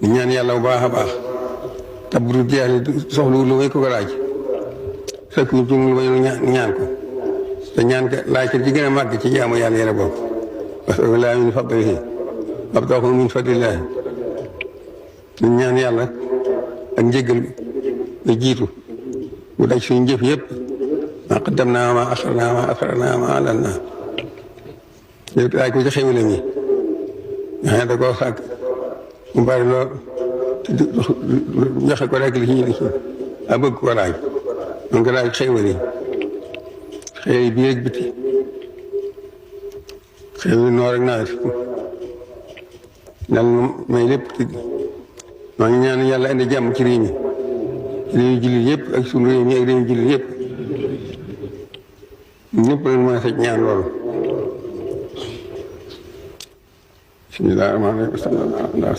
di ñaan yàlla bu baax a baax te bu dul jeex soxlu lu may ko laaj fekkuñ ci lu may ñaan ko te ñaan ko laaj ko ci gën a màgg ci jaamu yàlla yàlla bokk parce que laa min fadlihi abtaakum min fadlillahi ñu ñaan yàlla ak njëggal nga jiitu bu daj suñu jëf yëpp maa qaddamnaa maa axarnaa maa asrarnaa maa a'lannaa yëpp laaj ko ci xéwale mi nga xam ne da koo sàkk mu bari lool joxe ko rek li ci ñu di a bëgg ko laaj donc laaj xéwal yi biir ak biti xéwal noor ak nawet dal may lépp maa ngi ñaan yàlla indi jàmm ci réew mi jullit yëpp ak suñu réew mi ak réew jullit yëpp ñëpp lañ mën a sëj ñaan loolu bismillaahi rahmaani rahiim